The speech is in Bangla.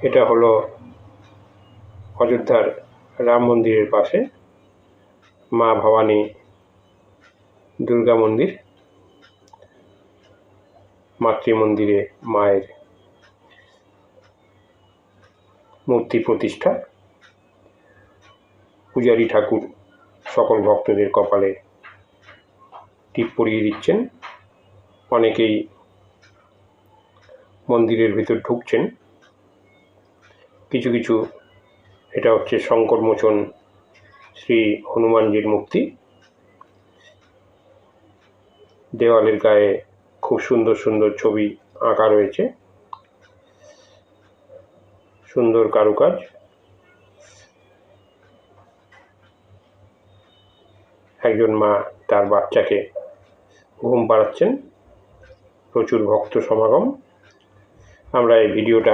এটা হলো অযোধ্যার রাম মন্দিরের পাশে মা ভবানী দুর্গা মন্দির। মাতৃমন্দিরে মায়ের মূর্তি প্রতিষ্ঠা। পূজারী ঠাকুর সকল ভক্তদের কপালে টিপ পরিয়ে দিচ্ছেন। অনেকেই মন্দিরের ভিতর ঢুকছেন। কিছু কিছু এটা হচ্ছে সংকটমোচন শ্রী হনুমানজির মূর্তি। দেওয়ালের গায়ে খুব সুন্দর সুন্দর ছবি আঁকা রয়েছে, সুন্দর কারুকাজ। একজন মা তার বাচ্চাকে ঘুম পাড়াচ্ছেন। প্রচুর ভক্ত সমাগম। আমরা এই ভিডিওটা